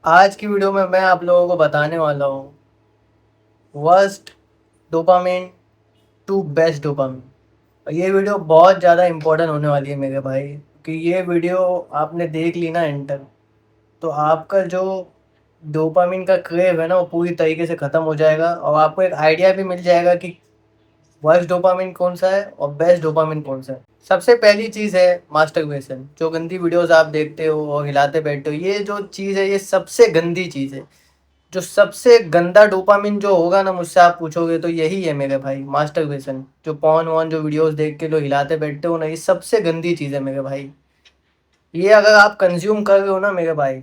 आज की वीडियो में मैं आप लोगों को बताने वाला हूँ worst dopamine to best dopamine. और ये वीडियो बहुत ज़्यादा इम्पोर्टेंट होने वाली है मेरे भाई, कि ये वीडियो आपने देख ली ना एंटर, तो आपका जो डोपामिन का क्रेव है ना वो पूरी तरीके से ख़त्म हो जाएगा और आपको एक आइडिया भी मिल जाएगा कि वर्स्ट डोपामिन कौन सा है और बेस्ट डोपामिन कौन सा है। सबसे पहली चीज़ है मास्टरबेशन। जो गंदी वीडियोस आप देखते हो और हिलाते बैठते हो, ये जो चीज़ है ये सबसे गंदी चीज़ है। जो सबसे गंदा डोपामिन जो होगा ना, मुझसे आप पूछोगे तो यही है मेरे भाई, मास्टरबेशन। जो पॉर्न वॉर्न जो वीडियोस देख के लोग हिलाते बैठते हो ना, ये सबसे गंदी चीज़ है मेरे भाई। ये अगर आप कंज्यूम कर रहे हो ना मेरे भाई,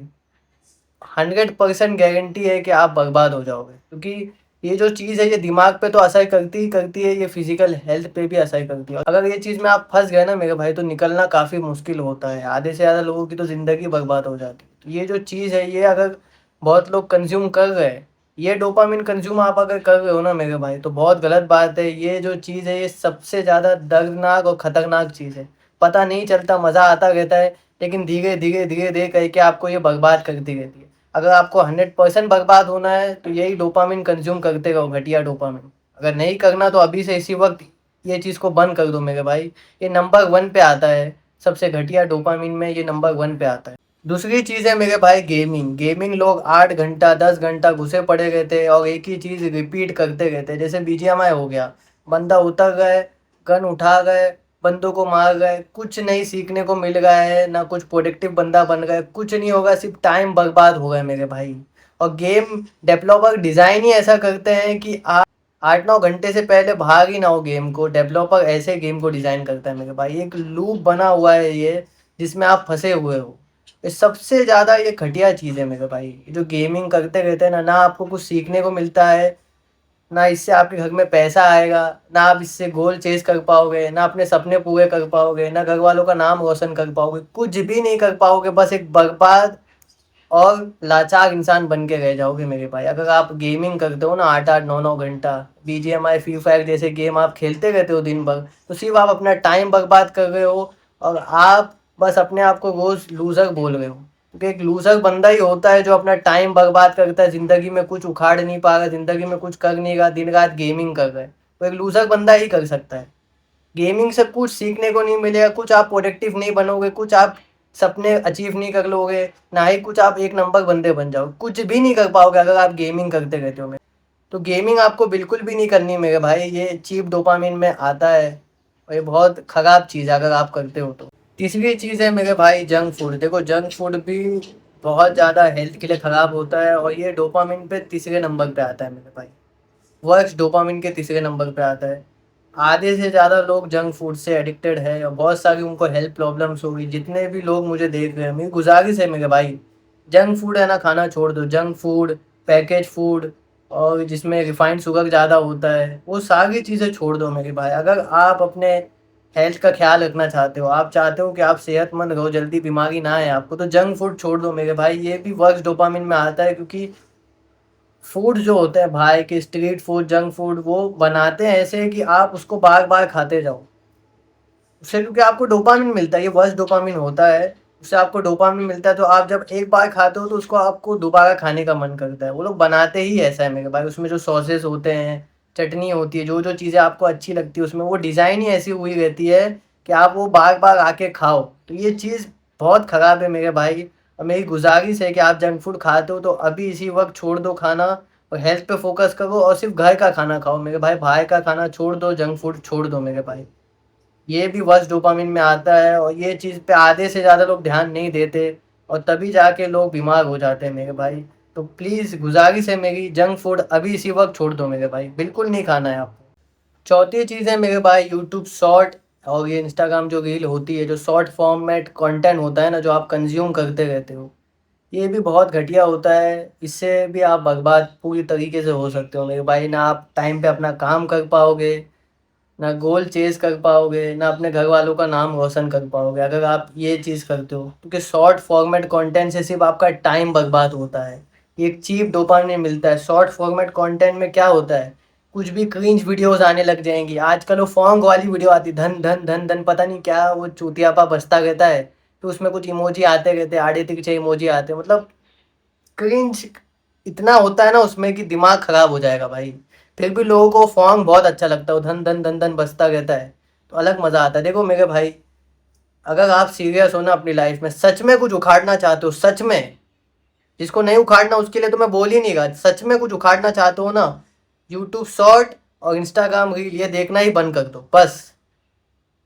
100% गारंटी है कि आप बर्बाद हो जाओगे, क्योंकि ये जो चीज़ है ये दिमाग पे तो असर करती ही करती है, ये फिजिकल हेल्थ पे भी असर करती है। अगर ये चीज़ में आप फंस गए ना मेरे भाई, तो निकलना काफ़ी मुश्किल होता है। आधे से ज़्यादा लोगों की तो ज़िंदगी बर्बाद हो जाती है। तो ये जो चीज़ है ये अगर बहुत लोग कंज्यूम कर रहे हैं, ये डोपामिन कंज्यूम आप अगर कर रहे हो ना मेरे भाई, तो बहुत गलत बात है। ये जो चीज़ है ये सबसे ज़्यादा दर्दनाक और ख़तरनाक चीज़ है। पता नहीं चलता, मज़ा आता रहता है, लेकिन धीरे धीरे धीरे धीरे करके आपको ये बर्बाद करती रहती है। अगर आपको 100% बर्बाद होना है तो यही डोपामिन कंज्यूम करते रहो, घटिया डोपामिन। अगर नहीं करना तो अभी से इसी वक्त ये चीज़ को बंद कर दो मेरे भाई। ये नंबर 1 पे आता है, सबसे घटिया डोपामिन में ये नंबर 1 पे आता है। दूसरी चीज़ है मेरे भाई गेमिंग। गेमिंग लोग 8 घंटा 10 घंटा घुसे पड़े रहते हैं और एक ही चीज़ रिपीट करते रहते हैं। जैसे बीजीएमआई हो गया, बंदा उतर गए, गन उठा गए, बंदों को मार गए, कुछ नहीं सीखने को मिल रहा है, ना कुछ प्रोडक्टिव बंदा बन गए, कुछ नहीं होगा, सिर्फ टाइम बर्बाद हो गया मेरे भाई। और गेम डेवलपर डिज़ाइन ही ऐसा करते हैं कि आप 8-9 घंटे से पहले भाग ही ना हो गेम को। डेवलपर ऐसे गेम को डिज़ाइन करता है मेरे भाई, एक लूप बना हुआ है ये, जिसमें आप फंसे हुए हो। ये सबसे ज़्यादा ये घटिया चीज़ है मेरे भाई। ये जो गेमिंग करते रहते हैं ना, ना आपको कुछ सीखने को मिलता है, ना इससे आपके घर में पैसा आएगा, ना आप इससे गोल चेज़ कर पाओगे, ना अपने सपने पूरे कर पाओगे, ना घर वालों का नाम रोशन कर पाओगे, कुछ भी नहीं कर पाओगे। बस एक बर्बाद और लाचार इंसान बन के रह जाओगे मेरे भाई। अगर आप गेमिंग करते हो ना 8-8 9-9 घंटा, बीजीएमआई फ्री फायर जैसे गेम आप खेलते रहते हो दिन भर, तो सिर्फ आप अपना टाइम बर्बाद कर रहे हो और आप बस अपने आप को रोज लूजर बोल रहे हो। क्योंकि एक लूजर बंदा ही होता है जो अपना टाइम बर्बाद करता है, ज़िंदगी में कुछ उखाड़ नहीं पा रहा, ज़िंदगी में कुछ कर नहीं रहा, दिन रात गेमिंग कर रहा है। तो एक लूजर बंदा ही कर सकता है। गेमिंग से कुछ सीखने को नहीं मिलेगा, कुछ आप प्रोडक्टिव नहीं बनोगे, कुछ आप सपने अचीव नहीं कर लोगे, ना ही कुछ आप एक नंबर बंदे बन जाओगे, कुछ भी नहीं कर पाओगे अगर आप गेमिंग करते रहते हो। तो गेमिंग आपको बिल्कुल भी नहीं करनी मेरे भाई, ये चीप डोपामिन में आता है और ये बहुत ख़राब चीज़ है अगर आप करते हो तो। तीसरी चीज़ है मेरे भाई जंक फूड। देखो जंक फूड भी बहुत ज़्यादा हेल्थ के लिए ख़राब होता है और ये डोपामिन पे तीसरे नंबर पे आता है मेरे भाई। वर्स्ट डोपामिन के तीसरे नंबर पे आता है। आधे से ज़्यादा लोग जंक फूड से एडिक्टेड है और बहुत सारी उनको हेल्थ प्रॉब्लम्स होगी। जितने भी लोग मुझे देख रहे हैं, मेरी गुजारिश है मेरे भाई, जंक फूड है ना खाना छोड़ दो। जंक फूड, पैकेज फूड और जिसमें रिफाइंड शुगर ज़्यादा होता है, वो सारी चीज़ें छोड़ दो मेरे भाई। अगर आप अपने हेल्थ का ख्याल रखना चाहते हो, आप चाहते हो कि आप सेहतमंद रहो, जल्दी बीमारी ना आए आपको, तो जंक फूड छोड़ दो मेरे भाई। ये भी वर्स्ट डोपामिन में आता है, क्योंकि फूड जो होते हैं भाई के स्ट्रीट फूड, जंक फूड, वो बनाते हैं ऐसे कि आप उसको बार बार खाते जाओ। उससे क्योंकि आपको डोपामिन मिलता है, ये वर्स्ट डोपामिन होता है। उससे आपको डोपामिन मिलता है, तो आप जब एक बार खाते हो तो उसको आपको दोबारा खाने का मन करता है। वो लोग बनाते ही ऐसा है मेरे भाई। उसमें जो सॉसेस होते हैं, चटनी होती है, जो जो चीज़ें आपको अच्छी लगती है उसमें, वो डिज़ाइन ही ऐसी हुई रहती है कि आप वो बार बार आके खाओ। तो ये चीज़ बहुत ख़राब है मेरे भाई। और मेरी गुजारिश है कि आप जंक फूड खाते हो तो अभी इसी वक्त छोड़ दो खाना और हेल्थ पे फोकस करो और सिर्फ घर का खाना खाओ मेरे भाई। बाहर का खाना छोड़ दो, जंक फूड छोड़ दो मेरे भाई। ये भी वर्स्ट डोपामिन में आता है और ये चीज़ पे आधे से ज़्यादा लोग ध्यान नहीं देते और तभी जाके लोग बीमार हो जाते हैं मेरे भाई। तो प्लीज़ गुजारिश है मेरी, जंक फूड अभी इसी वक्त छोड़ दो मेरे भाई, बिल्कुल नहीं खाना है आपको। चौथी चीज़ है मेरे भाई यूट्यूब शॉर्ट और ये इंस्टाग्राम जो रील होती है, जो शॉर्ट फॉर्मेट कंटेंट होता है ना, जो आप कंज्यूम करते रहते हो, ये भी बहुत घटिया होता है। इससे भी आप बर्बाद पूरी तरीके से हो सकते हो मेरे भाई। ना आप टाइम पे अपना काम कर पाओगे, ना गोल चेज़ कर पाओगे, ना अपने घर वालों का नाम रोशन कर पाओगे अगर आप ये चीज़ करते हो। क्योंकि शॉर्ट फॉर्मेट कंटेंट से सिर्फ आपका टाइम बर्बाद होता है। ये एक चीप डोपामिन मिलता है। शॉर्ट फॉर्मेट कंटेंट में क्या होता है, कुछ भी क्रिंज वीडियोस आने लग जाएंगी। आजकल वो फॉन्ग वाली वीडियो आती, धन धन धन धन, पता नहीं क्या वो चूतियापा बजता रहता है, तो उसमें कुछ इमोजी आते रहते हैं, आड़े तिरछे इमोजी आते हैं। मतलब क्रिंज इतना होता है ना उसमें कि दिमाग खराब हो जाएगा भाई। फिर भी लोगों को सॉन्ग बहुत अच्छा लगता है, वो धन धन धन धन बजता रहता है तो अलग मज़ा आता है। देखो मेरे भाई, अगर आप सीरियस हो ना अपनी लाइफ में, सच में कुछ उखाड़ना चाहते हो, सच में, जिसको नहीं उखाड़ना उसके लिए तो मैं बोल ही नहीं रहा, सच में कुछ उखाड़ना चाहते हो ना, यूट्यूब शॉर्ट और इंस्टाग्राम रील ये देखना ही बंद कर दो बस।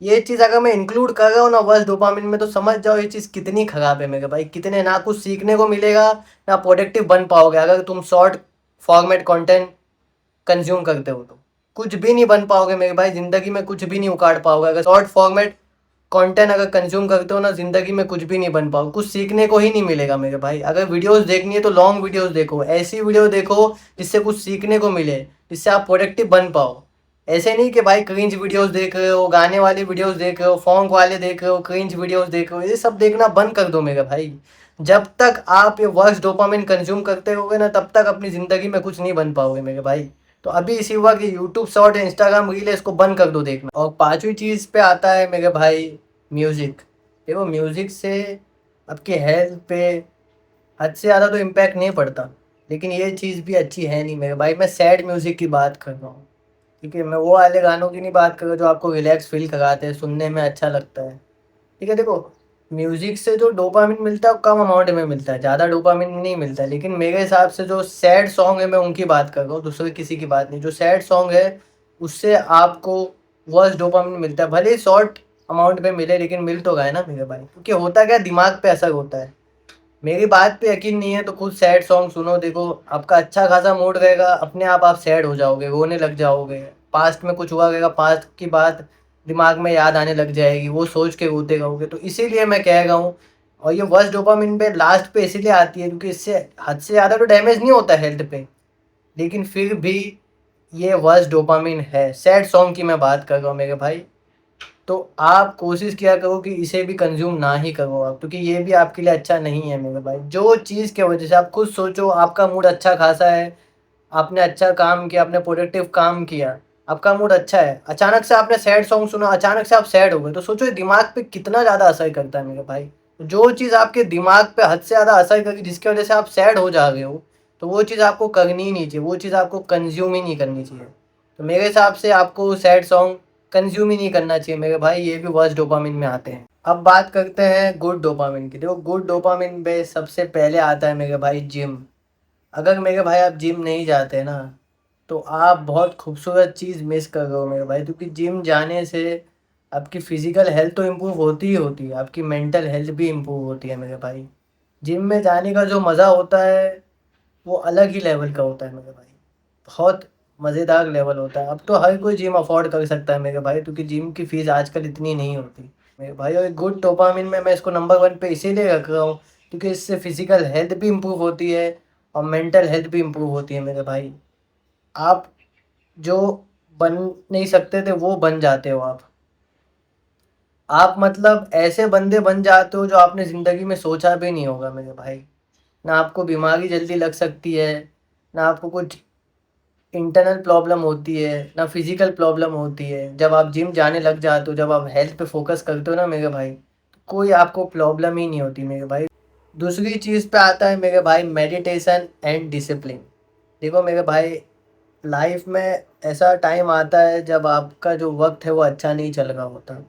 ये चीज़ अगर मैं इंक्लूड कर रहा हूँ ना वर्स्ट डोपामिन में, तो समझ जाओ ये चीज़ कितनी खराब है मेरे भाई। कितने, ना कुछ सीखने को मिलेगा ना प्रोडक्टिव बन पाओगे अगर तुम शॉर्ट फॉर्मेट कंटेंट कंज्यूम करते हो तो। कुछ भी नहीं बन पाओगे मेरे भाई, ज़िंदगी में कुछ भी नहीं उखाड़ पाओगे अगर शॉर्ट फॉर्मेट कंटेंट अगर कंज्यूम करते हो ना, ज़िंदगी में कुछ भी नहीं बन पाओगे, कुछ सीखने को ही नहीं मिलेगा मेरे भाई। अगर वीडियोस देखनी है तो लॉन्ग वीडियोस देखो, ऐसी वीडियो देखो जिससे कुछ सीखने को मिले, जिससे आप प्रोडक्टिव बन पाओ। ऐसे नहीं कि भाई क्रिंज वीडियोस देख रहे हो, गाने वाले वीडियोस देख रहे हो, फॉन्क वाले देख रहे हो, क्रिंज वीडियोस देख रहे हो, ये सब देखना बंद कर दो मेरे भाई। जब तक आप ये वर्स्ट डोपामिन कंज्यूम करते रहोगे ना, तब तक अपनी ज़िंदगी में कुछ नहीं बन पाओगे मेरे भाई। तो अभी इसी हुआ कि यूट्यूब शॉर्ट, इंस्टाग्राम रील है, इसको बंद कर दो देखना। और पांचवी चीज़ पे आता है मेरे भाई, म्यूज़िक। देखो म्यूज़िक से आपकी हेल्थ पे हद से ज़्यादा तो इम्पैक्ट नहीं पड़ता, लेकिन ये चीज़ भी अच्छी है नहीं मेरे भाई। मैं सैड म्यूज़िक की बात कर रहा हूँ, ठीक है, मैं वो वाले गानों की नहीं बात कर रहा जो आपको रिलैक्स फील कराते हैं, सुनने में अच्छा लगता है। ठीक है, देखो म्यूज़िक से जो डोपामिन मिलता है वो कम अमाउंट में मिलता है, ज़्यादा डोपामिन नहीं मिलता है। लेकिन मेरे हिसाब से जो सैड सॉन्ग है मैं उनकी बात कर रहा हूँ, दूसरे किसी की बात नहीं। जो सैड सॉन्ग है उससे आपको वर्स्ट डोपामिन मिलता है, भले ही शॉर्ट अमाउंट में मिले, लेकिन मिल तो गया ना मेरे भाई। क्योंकि होता क्या, दिमाग पे असर होता है। मेरी बात पे यकीन नहीं है तो खुद सैड सॉन्ग सुनो, देखो आपका अच्छा खासा मूड रहेगा, अपने आप सैड हो जाओगे, रोने लग जाओगे। पास्ट में कुछ हुआ रहेगा, पास्ट की बात दिमाग में याद आने लग जाएगी, वो सोच के रोते रहोगे। तो इसीलिए मैं कह रहा हूँ। और ये वर्स्ट डोपामिन पे लास्ट पे इसीलिए आती है क्योंकि इससे हद से ज़्यादा तो डैमेज नहीं होता हेल्थ पे, लेकिन फिर भी ये वर्स्ट डोपामिन है। सैड सॉन्ग की मैं बात कर रहा हूँ मेरे भाई। तो आप कोशिश किया करो कि इसे भी कंज्यूम ना ही करो आप, क्योंकि ये भी आपके लिए अच्छा नहीं है मेरे भाई। जो चीज़ की वजह से आप खुद सोचो, आपका मूड अच्छा खासा है, आपने अच्छा काम किया, आपने प्रोडक्टिव काम किया, आपका मूड अच्छा है, अचानक से आपने सैड सॉन्ग सुना, अचानक से आप सैड हो गए, तो सोचो ये दिमाग पे कितना ज़्यादा असर करता है मेरे भाई। जो चीज़ आपके दिमाग पे हद से ज़्यादा असर करेगी, जिसकी वजह से आप सैड हो जा रहे हो, तो वो चीज़ आपको करनी ही नहीं चाहिए, वो चीज़ आपको कंज्यूम ही नहीं करनी चाहिए। तो मेरे हिसाब से आपको सैड सॉन्ग कंज्यूम ही नहीं करना चाहिए मेरे भाई, ये भी वर्स्ट डोपामिन में आते हैं। अब बात करते हैं गुड डोपामिन की। देखो गुड डोपामिन में सबसे पहले आता है मेरे भाई जिम। अगर मेरे भाई आप जिम नहीं जाते ना, तो आप बहुत खूबसूरत चीज़ मिस कर रहे हो मेरे भाई। क्योंकि जिम जाने से आपकी फ़िज़िकल हेल्थ तो इम्प्रूव होती ही होती है, आपकी मेंटल हेल्थ भी इम्प्रूव होती है मेरे भाई। जिम में जाने का जो मज़ा होता है वो अलग ही लेवल का होता है मेरे भाई, बहुत मज़ेदार लेवल होता है। अब तो हर कोई जिम अफोर्ड कर सकता है मेरे भाई, क्योंकि जिम की फ़ीस आजकल इतनी नहीं होती मेरे भाई। और गुड डोपामिन में मैं इसको नंबर वन पे इसीलिए रख रहा हूँ क्योंकि इससे फ़िज़िकल हेल्थ भी इम्प्रूव होती है और मेंटल हेल्थ भी इम्प्रूव होती है मेरे भाई। आप जो बन नहीं सकते थे वो बन जाते हो आप मतलब ऐसे बंदे बन जाते हो जो आपने ज़िंदगी में सोचा भी नहीं होगा मेरे भाई। ना आपको बीमारी जल्दी लग सकती है, ना आपको कुछ इंटरनल प्रॉब्लम होती है, ना फिजिकल प्रॉब्लम होती है। जब आप जिम जाने लग जाते हो, जब आप हेल्थ पे फोकस करते हो ना मेरे भाई, तो कोई आपको प्रॉब्लम ही नहीं होती मेरे भाई। दूसरी चीज़ पे आता है मेरे भाई, मेडिटेशन एंड डिसिप्लिन। देखो मेरे भाई, लाइफ में ऐसा टाइम आता है जब आपका जो वक्त है वो अच्छा नहीं चल रहा होता,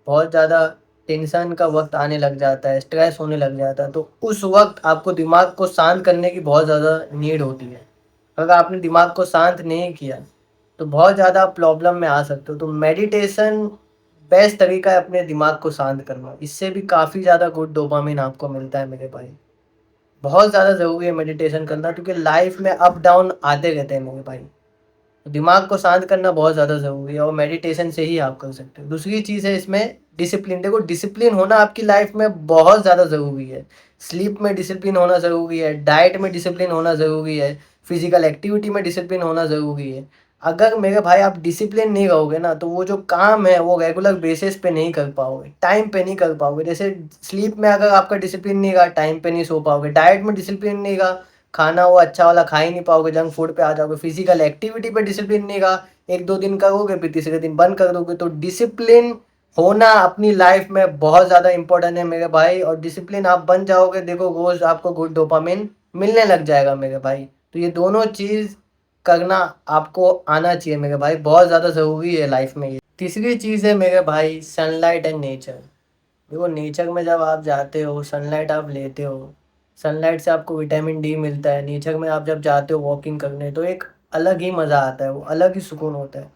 बहुत ज़्यादा टेंशन का वक्त आने लग जाता है, स्ट्रेस होने लग जाता है। तो उस वक्त आपको दिमाग को शांत करने की बहुत ज़्यादा नीड होती है। अगर आपने दिमाग को शांत नहीं किया तो बहुत ज़्यादा प्रॉब्लम में आ सकते हो। तो मेडिटेशन बेस्ट तरीका है अपने दिमाग को शांत करना, इससे भी काफ़ी ज़्यादा गुड डोपामिन आपको मिलता है मेरे भाई। बहुत ज़्यादा ज़रूरी है मेडिटेशन करना, क्योंकि लाइफ में अप डाउन आते रहते हैं मेरे भाई। दिमाग को शांत करना बहुत ज़्यादा ज़रूरी है और मेडिटेशन से ही आप कर सकते हो। दूसरी चीज़ है इसमें डिसिप्लिन। देखो डिसिप्लिन होना आपकी लाइफ में बहुत ज़्यादा ज़रूरी है। स्लीप में डिसिप्लिन होना ज़रूरी है, डाइट में डिसिप्लिन होना ज़रूरी है, फिजिकल एक्टिविटी में डिसिप्लिन होना ज़रूरी है। अगर मेरे भाई आप डिसिप्लिन नहीं रहोगे ना, तो वो जो काम है वो रेगुलर बेसिस पे नहीं कर पाओगे, टाइम पे नहीं कर पाओगे। जैसे स्लीप में अगर आपका डिसिप्लिन नहीं रहा, टाइम पे नहीं सो पाओगे। डाइट में डिसिप्लिन नहीं रहा, खाना वो अच्छा वाला खा ही नहीं पाओगे, जंक फूड पे आ जाओगे। फिजिकल एक्टिविटी पे डिसिप्लिन नहीं रहा, एक दो दिन करोगे फिर तीसरे दिन बंद कर दोगे। तो डिसिप्लिन होना अपनी लाइफ में बहुत ज़्यादा इंपॉर्टेंट है मेरे भाई। और डिसिप्लिन आप बन जाओगे, देखो रोज आपको गुड डोपामिन मिलने लग जाएगा मेरे भाई। तो ये दोनों चीज़ करना आपको आना चाहिए मेरे भाई, बहुत ज़्यादा ज़रूरी है लाइफ में ये। तीसरी चीज़ है मेरे भाई सनलाइट एंड नेचर। देखो नेचर में जब आप जाते हो, सनलाइट आप लेते हो, सनलाइट से आपको विटामिन डी मिलता है। नेचर में आप जब जाते हो वॉकिंग करने तो एक अलग ही मज़ा आता है, वो अलग ही सुकून होता है।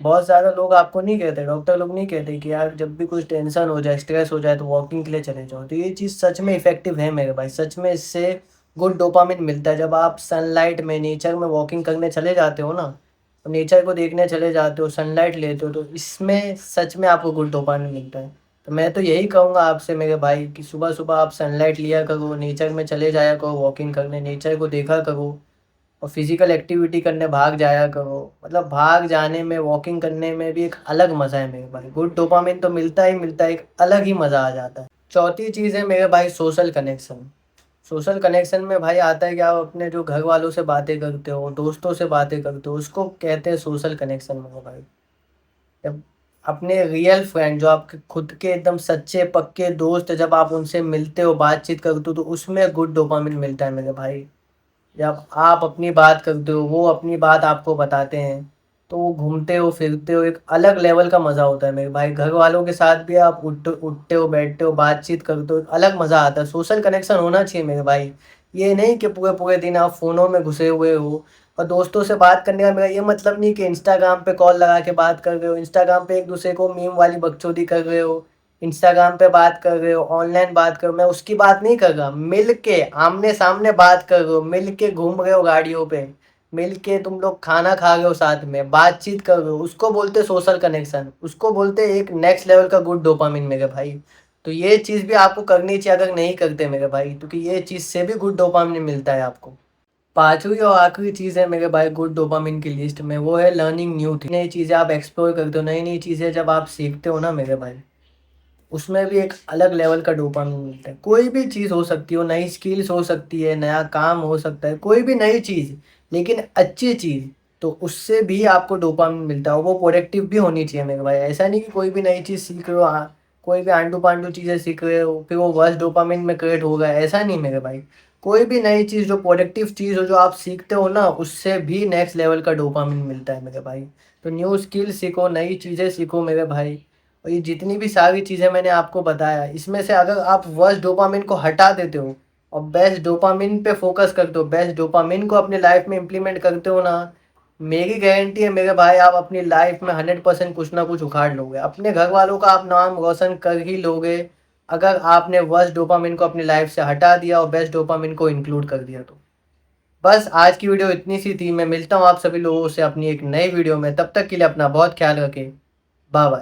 बहुत ज़्यादा लोग आपको नहीं कहते, डॉक्टर लोग नहीं कहते कि यार जब भी कुछ टेंशन हो जाए, स्ट्रेस हो जाए तो वॉकिंग के लिए चले जाओ। तो ये चीज़ सच में इफ़ेक्टिव है मेरे भाई, सच में इससे गुड डोपामिन मिलता है। जब आप सनलाइट में, नेचर में वॉकिंग करने चले जाते हो ना, तो नेचर को देखने चले जाते हो, सनलाइट लेते हो, तो इसमें सच में आपको गुड डोपामिन मिलता है। तो मैं तो यही कहूँगा आपसे मेरे भाई कि सुबह-सुबह आप सनलाइट लिया करो, नेचर में चले जाया करो वॉकिंग करने, नेचर को देखा करो और फिजिकल एक्टिविटी करने भाग जाया करो। मतलब भाग जाने में, वॉकिंग करने में भी एक अलग मज़ा है मेरे भाई। गुड डोपामिन तो मिलता ही मिलता है, एक अलग ही मज़ा आ जाता है। चौथी चीज़ है मेरे भाई सोशल कनेक्शन। सोशल कनेक्शन में भाई आता है कि आप अपने जो घर वालों से बातें करते हो, दोस्तों से बातें करते हो, उसको कहते हैं सोशल कनेक्शन मेरे भाई। जब अपने रियल फ्रेंड, जो आपके खुद के एकदम सच्चे पक्के दोस्त, जब आप उनसे मिलते हो, बातचीत करते हो, तो उसमें गुड डोपामिन मिलता है मेरे भाई। जब आप अपनी बात करते हो, वो अपनी बात आपको बताते हैं, तो वो घूमते हो फिरते हो, एक अलग लेवल का मज़ा होता है मेरे भाई। घर वालों के साथ भी आप उठते उठते हो, बैठते हो, बातचीत करते हो, एक अलग मज़ा आता है। सोशल कनेक्शन होना चाहिए मेरे भाई। ये नहीं कि पूरे पूरे दिन आप फ़ोनों में घुसे हुए हो। और दोस्तों से बात करने का मेरा ये मतलब नहीं कि इंस्टाग्राम पे कॉल लगा के बात कर रहे हो, इंस्टाग्राम पे एक दूसरे को मीम वाली बकचोदी कर रहे हो, इंस्टाग्राम पे बात कर रहे हो, ऑनलाइन बात कर, मैं उसकी बात नहीं कर रहा। मिल के आमने-सामने बात कर रहे हो, मिल के घूम रहे हो गाड़ियों पे, मिल के तुम लोग खाना खा रहे हो साथ में, बातचीत कर रहे हो, उसको बोलते सोशल कनेक्शन, उसको बोलते एक नेक्स्ट लेवल का गुड डोपामिन मेरे भाई। तो ये चीज़ भी आपको करनी चाहिए अगर नहीं करते मेरे भाई, क्योंकि ये चीज़ से भी गुड डोपामिन मिलता है आपको। पाँचवीं और आखिरी चीज़ है मेरे भाई गुड डोपामिन की लिस्ट में, वो है लर्निंग न्यू थिंग। नई चीज़ें आप एक्सप्लोर करते हो, नई-नई चीज़ें जब आप सीखते हो ना मेरे भाई, उसमें भी एक अलग लेवल का डोपामिन मिलता है। कोई भी चीज़ हो सकती हो, नई स्किल्स हो सकती है, नया काम हो सकता है, कोई भी नई चीज़, लेकिन अच्छी चीज़, तो उससे भी आपको डोपामिन मिलता है और वो प्रोडक्टिव भी होनी चाहिए मेरे भाई। ऐसा नहीं कि कोई भी नई चीज़ सीख रहे हो, कोई भी आंडू-पांडू चीज़ें सीख रहे हो, फिर वो वर्स्ट डोपामिन में क्रिएट होगा, ऐसा नहीं मेरे भाई। कोई भी नई चीज़ जो प्रोडक्टिव चीज़ हो, जो आप सीखते हो ना, उससे भी नेक्स्ट लेवल का डोपामिन मिलता है मेरे भाई। तो न्यू स्किल सीखो, नई चीज़ें सीखो मेरे भाई। और ये जितनी भी सारी चीज़ें मैंने आपको बताया, इसमें से अगर आप वर्स्ट डोपामिन को हटा देते हो और बेस्ट डोपामिन पे फोकस करते हो, बेस्ट डोपामिन को अपनी लाइफ में इम्प्लीमेंट करते हो ना, मेरी गारंटी है मेरे भाई, आप अपनी लाइफ में 100% कुछ ना कुछ उखाड़ लोगे। अपने घर वालों का आप नाम रोशन कर ही लोगे, अगर आपने वर्स्ट डोपामिन को अपनी लाइफ से हटा दिया और बेस्ट डोपामिन को इंक्लूड कर दिया तो। बस आज की वीडियो इतनी सी थी। मैं मिलता हूँ आप सभी लोगों से अपनी एक नई वीडियो में, तब तक के लिए अपना बहुत ख्याल रखें। Bye bye.